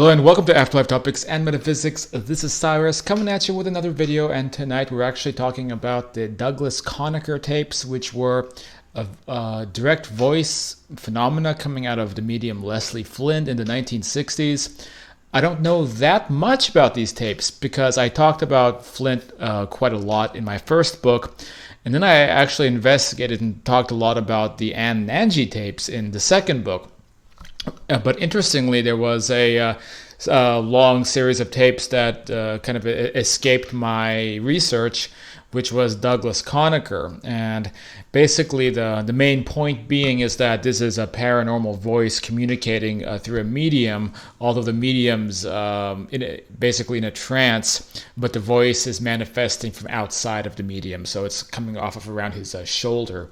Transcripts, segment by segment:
Hello and welcome to Afterlife Topics and Metaphysics. This is Cyrus coming at you with another video, and tonight we're actually talking about the Douglas Conacher tapes, which were a direct voice phenomena coming out of the medium Leslie Flint in the 1960s. I don't know that much about these tapes because I talked about Flint quite a lot in my first book, and then I actually investigated and talked a lot about the Ann Nanji tapes in the second book. But interestingly, there was a long series of tapes that kind of escaped my research, which was Douglas Conacher. And basically the main point being is that this is a paranormal voice communicating through a medium, although the medium's basically in a trance, but the voice is manifesting from outside of the medium. So it's coming off of around his shoulder.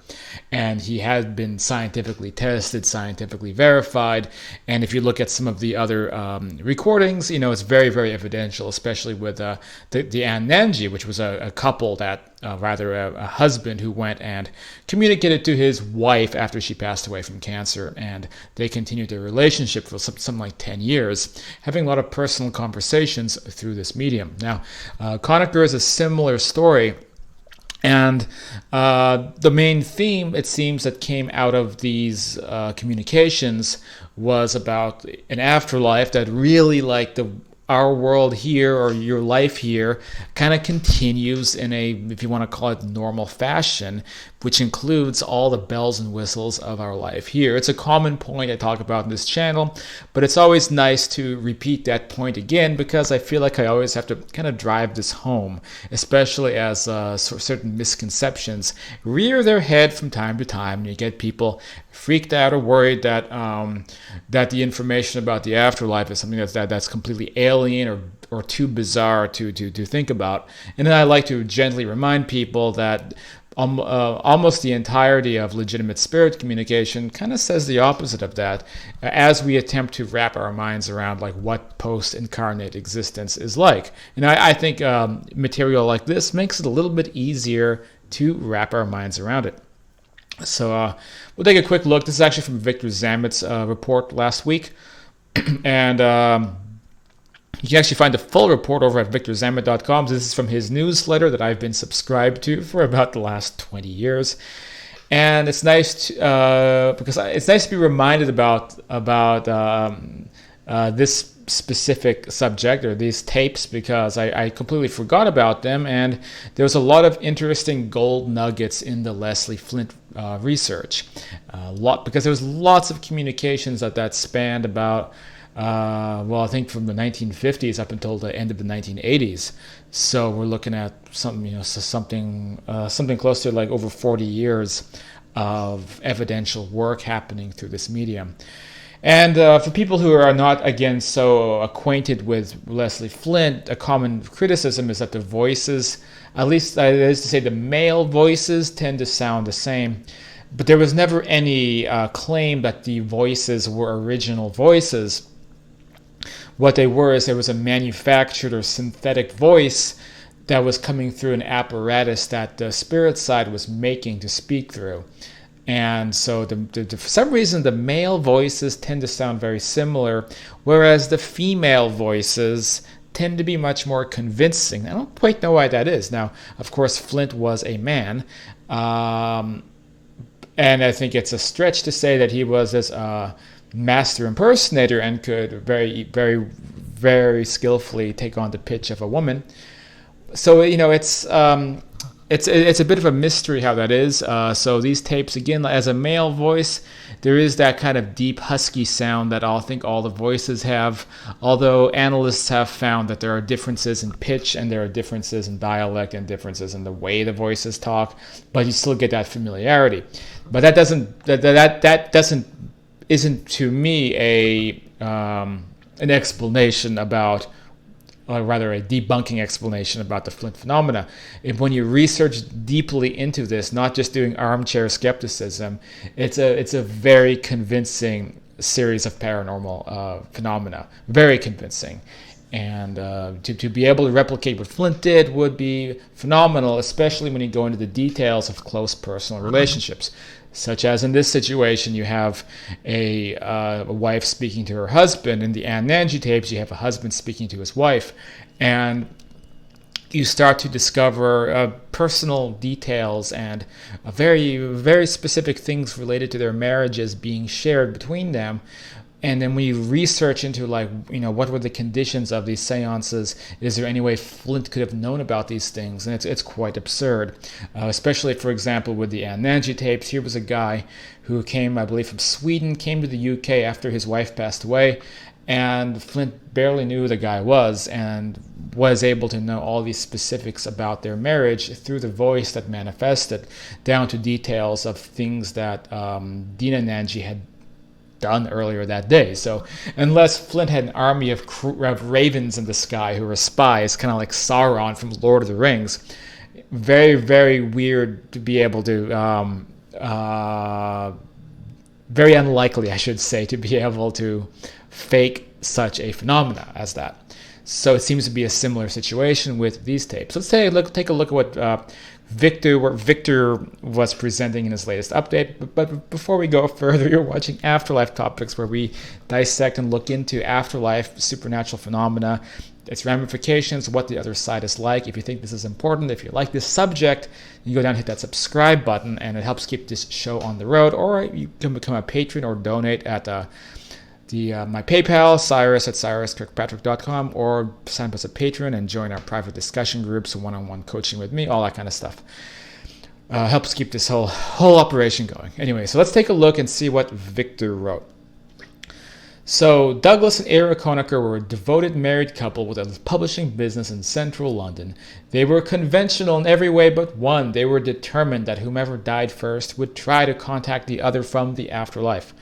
And he has been scientifically tested, scientifically verified. And if you look at some of the other recordings, it's very, very evidential, especially with the Ann Nanji, which was a couple that a husband who went and communicated to his wife after she passed away from cancer, and they continued their relationship for something like 10 years, having a lot of personal conversations through this medium. Now, Conacher is a similar story, and the main theme, it seems, that came out of these communications was about an afterlife that really, like our world here, or your life here, kind of continues in a, if you want to call it, normal fashion, which includes all the bells and whistles of our life here. It's a common point I talk about in this channel, but it's always nice to repeat that point again because I feel like I always have to kind of drive this home, especially as certain misconceptions rear their head from time to time, and you get people freaked out or worried that that the information about the afterlife is something that's completely alien or too bizarre to think about. And then I like to gently remind people that almost the entirety of legitimate spirit communication kind of says the opposite of that, as we attempt to wrap our minds around like what post-incarnate existence is like. And I think material like this makes it a little bit easier to wrap our minds around it. So we'll take a quick look. This is actually from Victor Zamet's report last week. And you can actually find the full report over at victorzamet.com. This is from his newsletter that I've been subscribed to for about the last 20 years. And it's nice to, because it's nice to be reminded about this specific subject, or these tapes, because I completely forgot about them, and there's a lot of interesting gold nuggets in the Leslie Flint research. Because there was lots of communications that spanned about I think from the 1950s up until the end of the 1980s. So we're looking at something, something close to like over 40 years of evidential work happening through this medium. And for people who are not, again, so acquainted with Leslie Flint, a common criticism is that the voices, at least that is to say the male voices, tend to sound the same. But there was never any claim that the voices were original voices. What they were is there was a manufactured or synthetic voice that was coming through an apparatus that the spirit side was making to speak through. And so for some reason, the male voices tend to sound very similar, whereas the female voices tend to be much more convincing. I don't quite know why that is. Now, of course, Flint was a man, and I think it's a stretch to say that he was this master impersonator and could very, very, very skillfully take on the pitch of a woman. So, it's a bit of a mystery how that is. So these tapes, again, as a male voice, there is that kind of deep, husky sound that I think all the voices have, although analysts have found that there are differences in pitch and there are differences in dialect and differences in the way the voices talk, but you still get that familiarity. But that isn't to me an explanation about, or rather a debunking explanation about the Flint phenomena. When you research deeply into this, not just doing armchair skepticism, it's a very convincing series of paranormal phenomena, very convincing. And to be able to replicate what Flint did would be phenomenal, especially when you go into the details of close personal relationships. Such as in this situation, you have a wife speaking to her husband. In the Ann Nanji tapes, you have a husband speaking to his wife. And you start to discover personal details and very, very specific things related to their marriages being shared between them. And then when you research into, like, what were the conditions of these seances? Is there any way Flint could have known about these things? And it's quite absurd, especially, for example, with the Ann Nanji tapes. Here was a guy who came, I believe, from Sweden, came to the UK after his wife passed away, and Flint barely knew who the guy was and was able to know all these specifics about their marriage through the voice that manifested, down to details of things that Dina Nanji had done earlier that day. So unless Flint had an army of ravens in the sky who were spies, kind of like Sauron from Lord of the Rings, very, very weird to be able to, very unlikely, I should say, to be able to fake such a phenomena as that. So it seems to be a similar situation with these tapes. Let's take a look at what Victor was presenting in his latest update. But before we go further, you're watching Afterlife Topics, where we dissect and look into afterlife, supernatural phenomena, its ramifications, what the other side is like. If you think this is important, if you like this subject, you go down and hit that subscribe button, and it helps keep this show on the road. Or you can become a patron or donate at my PayPal, cyrus@cyruskirkpatrick.com, or sign up as a patron and join our private discussion groups, one-on-one coaching with me, all that kind of stuff. Helps keep this whole operation going. Anyway, so let's take a look and see what Victor wrote. So Douglas and Ira Conacher were a devoted married couple with a publishing business in central London. They were conventional in every way but one. They were determined that whomever died first would try to contact the other from the afterlife.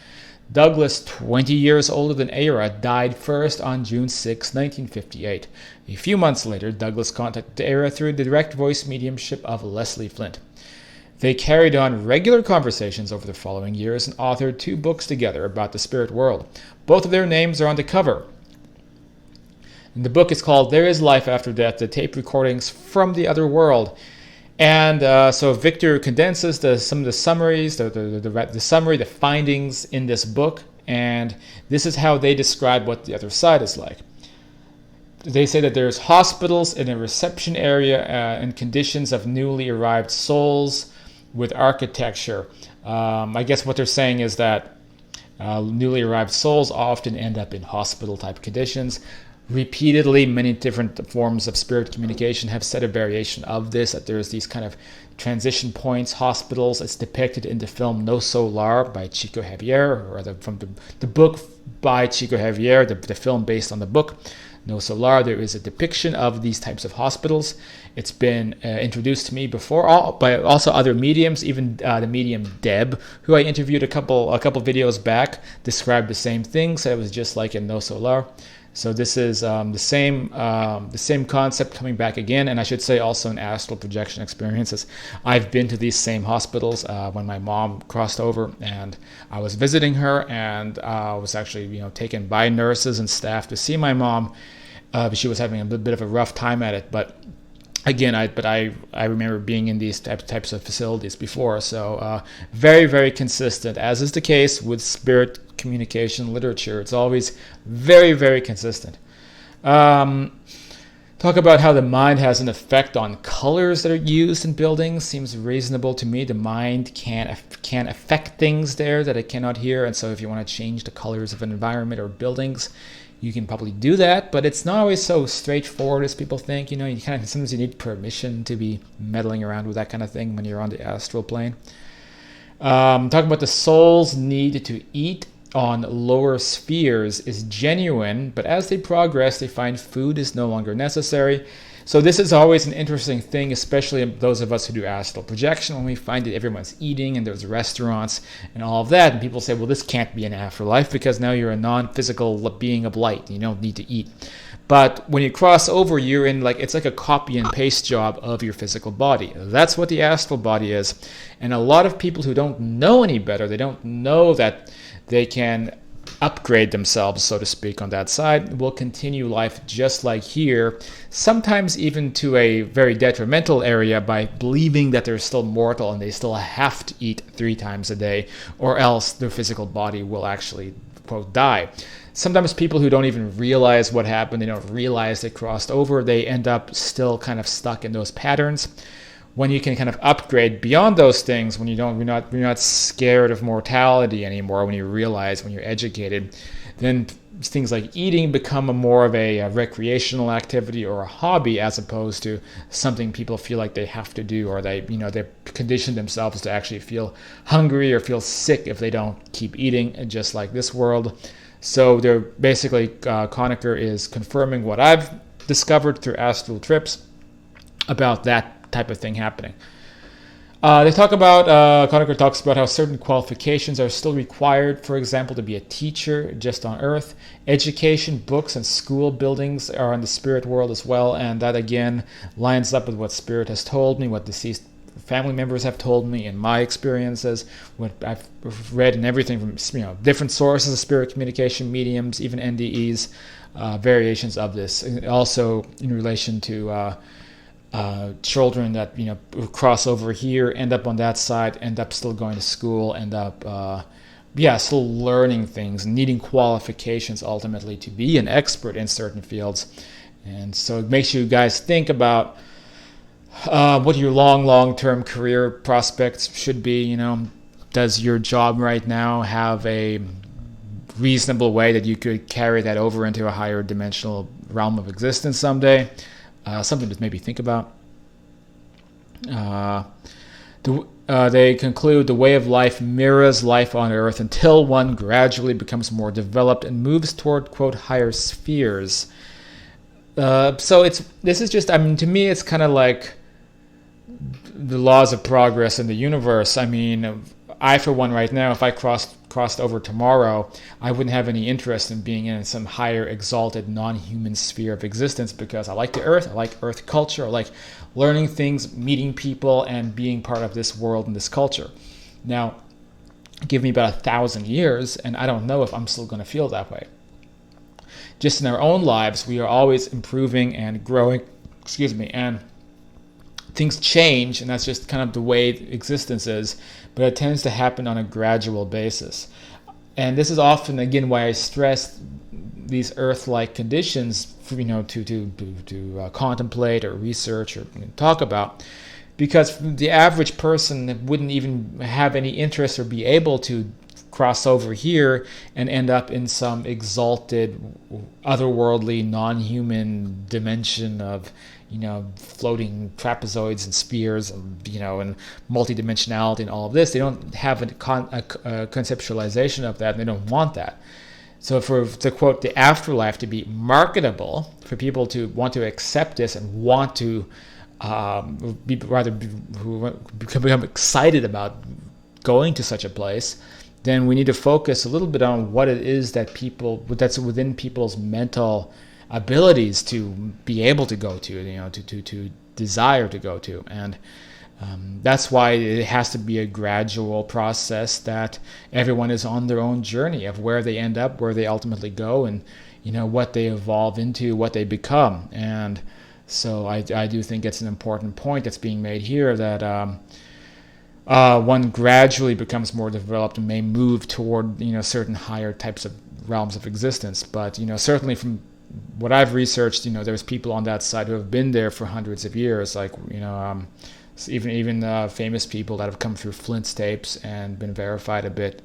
Douglas, 20 years older than Ira, died first on June 6, 1958. A few months later, Douglas contacted Ira through the direct voice mediumship of Leslie Flint. They carried on regular conversations over the following years and authored 2 books together about the spirit world. Both of their names are on the cover. And the book is called There Is Life After Death, the tape recordings from the other world. And so Victor condenses some of the summaries, the summary, the findings in this book, and this is how they describe what the other side is like. They say that there's hospitals in a reception area and conditions of newly arrived souls with architecture. I guess what they're saying is that newly arrived souls often end up in hospital-type conditions. Repeatedly, many different forms of spirit communication have said a variation of this, that there's these kind of transition points, hospitals. It's depicted in the film No Solar by Chico Javier, or from the book by Chico Javier, the film based on the book No Solar. There is a depiction of these types of hospitals. It's been introduced to me before by also other mediums. Even the medium Deb, who I interviewed a couple videos back, described the same thing, said it was just like in No Solar. So this is the same concept coming back again, and I should say also in astral projection experiences. I've been to these same hospitals when my mom crossed over, and I was visiting her, and I was actually taken by nurses and staff to see my mom. She was having a bit of a rough time at it, but again, I remember being in these types of facilities before. So very, very consistent, as is the case with spirit communication literature. It's always very, very consistent. Talk about how the mind has an effect on colors that are used in buildings. Seems reasonable to me. The mind can affect things there that it cannot hear, and so if you want to change the colors of an environment or buildings, you can probably do that, but it's not always so straightforward as people think. Sometimes you need permission to be meddling around with that kind of thing when you're on the astral plane. Talking about the soul's need to eat on lower spheres is genuine, but as they progress, they find food is no longer necessary. So this is always an interesting thing, especially those of us who do astral projection, when we find that everyone's eating and there's restaurants and all of that, and people say, well, this can't be an afterlife because now you're a non-physical being of light. You don't need to eat. But when you cross over, you're in it's like a copy and paste job of your physical body. That's what the astral body is. And a lot of people who don't know any better, they don't know that they can upgrade themselves, so to speak, on that side, will continue life just like here, sometimes even to a very detrimental area by believing that they're still mortal and they still have to eat 3 times a day, or else their physical body will actually, quote, die. Sometimes people who don't even realize what happened, they don't realize they crossed over, they end up still kind of stuck in those patterns. When you can kind of upgrade beyond those things, when you're not scared of mortality anymore, when you realize, when you're educated, then things like eating become more of a recreational activity or a hobby, as opposed to something people feel like they have to do, or they condition themselves to actually feel hungry or feel sick if they don't keep eating, just like this world. So they're basically, Conacher is confirming what I've discovered through astral trips about that type of thing happening. Conacher talks about how certain qualifications are still required, for example, to be a teacher just on Earth. Education, books, and school buildings are in the spirit world as well, and that again lines up with what Spirit has told me, what deceased family members have told me in my experiences, what I've read, and everything from different sources of spirit communication, mediums, even NDEs, variations of this. Also in relation to children that cross over here, end up on that side, end up still going to school, end up still learning things, needing qualifications ultimately to be an expert in certain fields. And so it makes you guys think about what your long-term career prospects should be. Does your job right now have a reasonable way that you could carry that over into a higher dimensional realm of existence someday? Something to maybe think about. They conclude the way of life mirrors life on Earth until one gradually becomes more developed and moves toward, quote, higher spheres. So this is just, to me, it's kind of like the laws of progress in the universe. I, for one, right now, if I crossed over tomorrow, I wouldn't have any interest in being in some higher, exalted, non-human sphere of existence, because I like the Earth, I like Earth culture, I like learning things, meeting people, and being part of this world and this culture. Now, give me about 1,000 years, and I don't know if I'm still going to feel that way. Just in our own lives, we are always improving and growing, and things change, and that's just kind of the way existence is, but it tends to happen on a gradual basis. And this is often, again, why I stress these Earth-like conditions for, to contemplate or research or talk about, because the average person wouldn't even have any interest or be able to cross over here and end up in some exalted, otherworldly, non-human dimension of, floating trapezoids and spheres, and multidimensionality and all of this. They don't have a conceptualization of that, and they don't want that. So to quote, the afterlife to be marketable, for people to want to accept this and want to become excited about going to such a place, then we need to focus a little bit on what it is that's within people's mental abilities to be able to go to, to desire to go to. And that's why it has to be a gradual process, that everyone is on their own journey of where they end up, where they ultimately go, and what they evolve into, what they become. And so I do think it's an important point that's being made here, that one gradually becomes more developed and may move toward certain higher types of realms of existence. But certainly from what I've researched, there's people on that side who have been there for hundreds of years, like even famous people that have come through Flint's tapes and been verified a bit.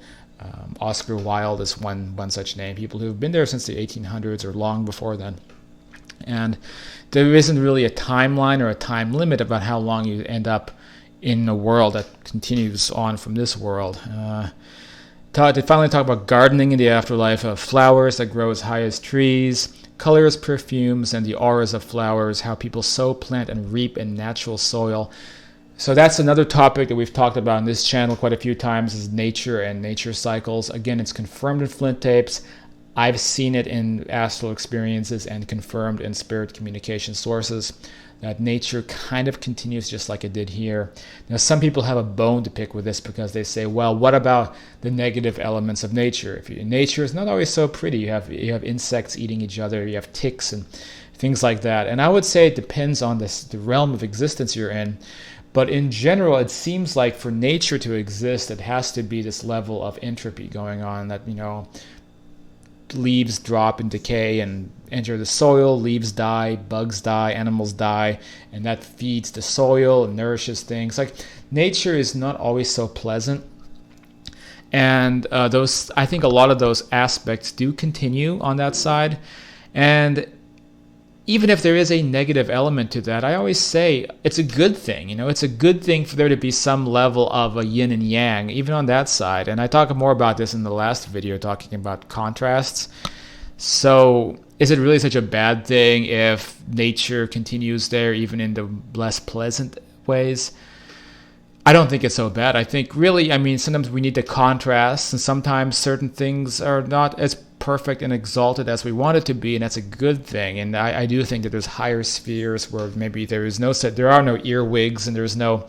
Oscar Wilde is one such name. People who have been there since the 1800s or long before then. And there isn't really a timeline or a time limit about how long you end up in a world that continues on from this world. They finally talk about gardening in the afterlife, of flowers that grow as high as trees, colors, perfumes, and the auras of flowers, how people sow, plant, and reap in natural soil. So that's another topic that we've talked about on this channel quite a few times, is nature and nature cycles. Again, it's confirmed in Flint tapes. I've seen it in astral experiences and confirmed in spirit communication sources that nature kind of continues just like it did here. Now, some people have a bone to pick with this because they say, well, what about the negative elements of nature? Nature is not always so pretty. You have insects eating each other, you have ticks and things like that. And I would say it depends on the realm of existence you're in. But in general, it seems like for nature to exist, it has to be this level of entropy going on that, leaves drop and decay and enter the soil, leaves die, bugs die, animals die, and that feeds the soil and nourishes things. Like, nature is not always so pleasant. And I think a lot of those aspects do continue on that side. And even if there is a negative element to that, I always say it's a good thing. It's a good thing for there to be some level of a yin and yang, even on that side. And I talk more about this in the last video, talking about contrasts. So is it really such a bad thing if nature continues there, even in the less pleasant ways? I don't think it's so bad. I think really, sometimes we need to contrast, and sometimes certain things are not as perfect and exalted as we want it to be, and that's a good thing. And I do think that there's higher spheres where maybe there are no earwigs, and there's no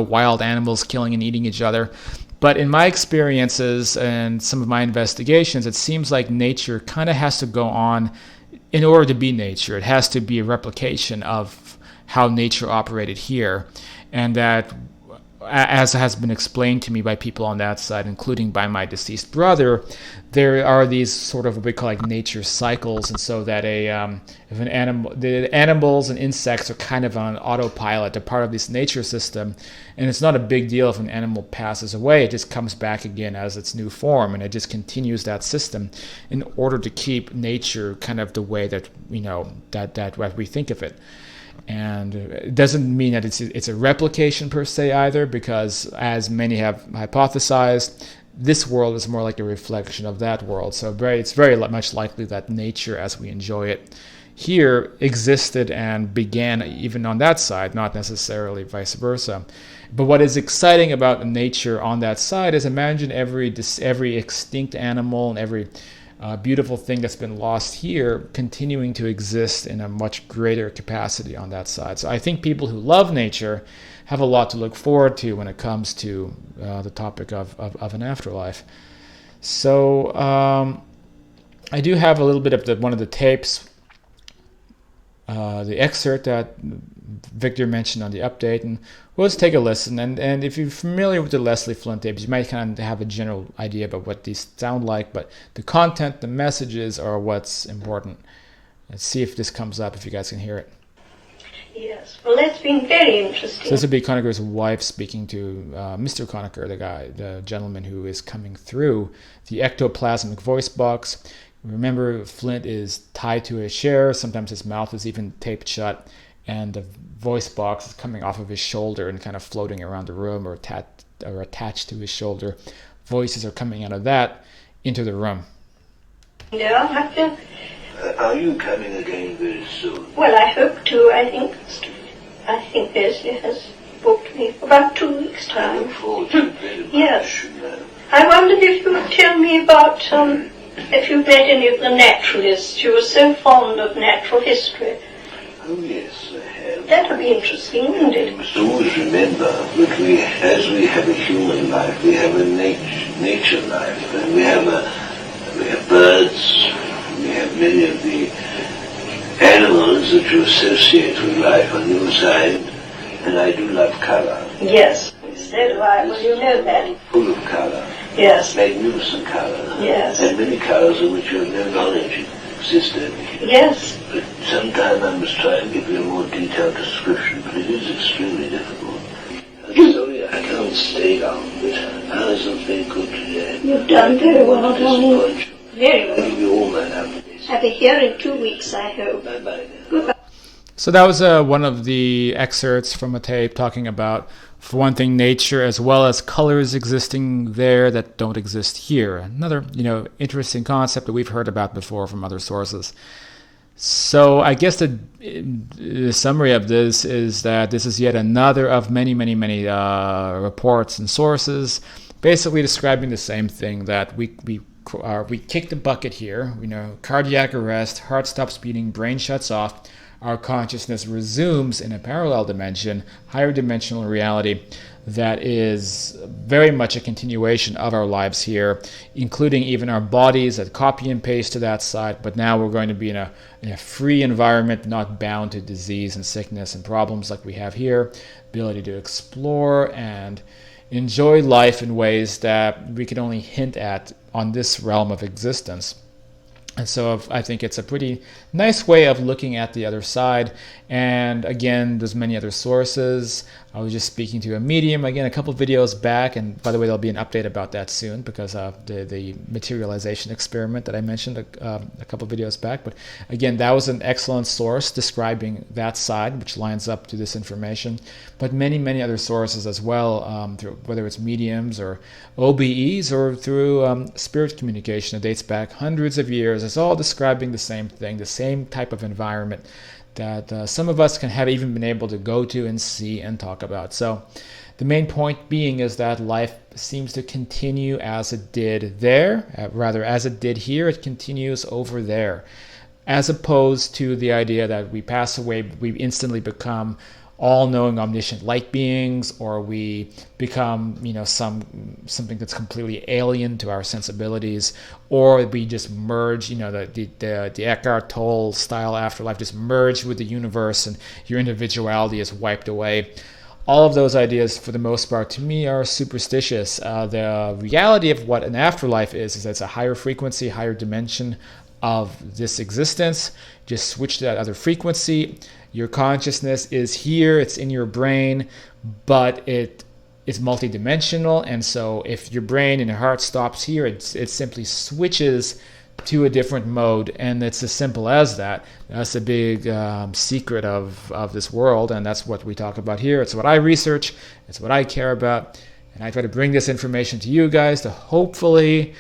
wild animals killing and eating each other. But in my experiences and some of my investigations, it seems like nature kind of has to go on in order to be nature. It has to be a replication of how nature operated here, and that, as has been explained to me by people on that side, including by my deceased brother, there are these sort of what we call like nature cycles, and so that the animals and insects are kind of on autopilot. They're part of this nature system, and it's not a big deal if an animal passes away. It just comes back again as its new form, and it just continues that system in order to keep nature kind of the way that that what we think of it. And it doesn't mean that it's a replication per se either, because as many have hypothesized, this world is more like a reflection of that world. So it's very much likely that nature as we enjoy it here existed and began even on that side, not necessarily vice versa. But what is exciting about nature on that side is, imagine every extinct animal and every beautiful thing that's been lost here continuing to exist in a much greater capacity on that side. So I think people who love nature have a lot to look forward to when it comes to the topic of an afterlife. So I do have a little bit of one of the tapes, the excerpt that Victor mentioned on the update, and let's take a listen. And if you're familiar with the Leslie Flint tapes, you might kind of have a general idea about what these sound like, but the content, the messages are what's important. Let's see if this comes up, if you guys can hear it. Yes, well, that's been very interesting. So this would be Conacher's wife speaking to Mr. Conacher, the gentleman who is coming through the ectoplasmic voice box. Remember, Flint is tied to a chair. Sometimes his mouth is even taped shut, and the voice box is coming off of his shoulder and kind of floating around the room, or attached to his shoulder. Voices are coming out of that into the room. Yeah, I have to. Are you coming again very soon? Well, I hope to. I think Leslie has booked me for about 2 weeks' I time. look forward to it very much. Yes. I wondered if you would tell me about if you've met any of the naturalists. You were so fond of natural history. Oh yes, I have. That would be interesting, wouldn't You it? must always remember that as we have a human life, we have a nature life, and we have birds, we have many of the animals that you associate with life on your side, and I do love color. Yes. So do I. Well, you know that. Full of color. Yes. Magnificent color. Yes. And many colors of which you have no knowledge existed. Yes. But sometime I must try and give you a more detailed description, but it is extremely difficult. I'm sorry I can't stay long, but ours are very good today. You've done very well, darling. Disappoint you. Very I'll well. give you all my happiness. I'll be here in 2 weeks, I hope. Bye-bye now. Goodbye. So that was one of the excerpts from a tape talking about, for one thing, nature, as well as colors existing there that don't exist here. Another, interesting concept that we've heard about before from other sources. So I guess the summary of this is that this is yet another of many, many, many reports and sources, basically describing the same thing, that we we kick the bucket here. Cardiac arrest, heart stops beating, brain shuts off. Our consciousness resumes in a parallel dimension, higher dimensional reality that is very much a continuation of our lives here, including even our bodies that copy and paste to that side. But now we're going to be in a free environment, not bound to disease and sickness and problems like we have here. Ability to explore and enjoy life in ways that we can only hint at on this realm of existence. And so I think it's a pretty nice way of looking at the other side. And again, there's many other sources. I was just speaking to a medium, again, a couple videos back. And by the way, there'll be an update about that soon because of the materialization experiment that I mentioned a couple videos back. But again, that was an excellent source describing that side, which lines up to this information. But many, many other sources as well, through, whether it's mediums or OBEs or through spirit communication that dates back hundreds of years. It's all describing the same thing, the same type of environment that some of us can have even been able to go to and see and talk about. So the main point being is that life seems to continue as it did there, rather as it did here, it continues over there, as opposed to the idea that we pass away, we instantly become all-knowing, omniscient light beings, or we become, something that's completely alien to our sensibilities, or we just merge, the Eckhart Tolle style afterlife, just merge with the universe, and your individuality is wiped away. All of those ideas, for the most part, to me, are superstitious. The reality of what an afterlife is that it's a higher frequency, higher dimension of this existence. Just switch to that other frequency. Your consciousness is here, it's in your brain, but it is multidimensional. And so if your brain and your heart stops here, it simply switches to a different mode. And it's as simple as that. That's a big secret of this world. And that's what we talk about here. It's what I research. It's what I care about. And I try to bring this information to you guys to hopefully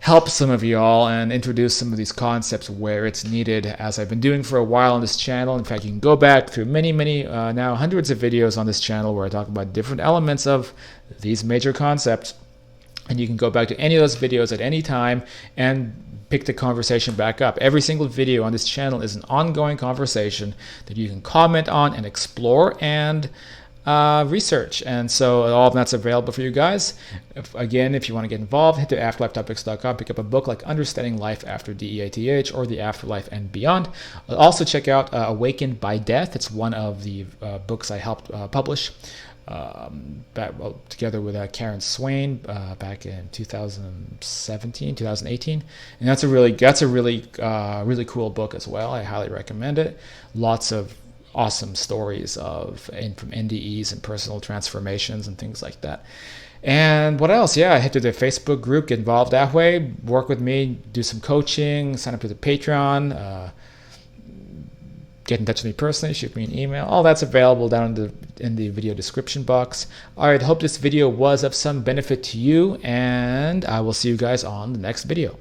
help some of y'all and introduce some of these concepts where it's needed, as I've been doing for a while on this channel. In fact, you can go back through many, now hundreds of videos on this channel where I talk about different elements of these major concepts. And you can go back to any of those videos at any time and pick the conversation back up. Every single video on this channel is an ongoing conversation that you can comment on and explore and research. And so all of that's available for you guys. Again, if you want to get involved, head to afterlifetopics.com, pick up a book like Understanding Life After DEATH or The Afterlife and Beyond. Also check out Awakened by Death. It's one of the books I helped publish together with Karen Swain back in 2017, 2018. And that's a really cool book as well. I highly recommend it. Lots of awesome stories from NDEs and personal transformations and things like that. And what else? Yeah, head to the Facebook group, get involved that way, work with me, do some coaching, sign up to the Patreon, get in touch with me personally, shoot me an email. All that's available down in the video description box. All right, hope this video was of some benefit to you, and I will see you guys on the next video.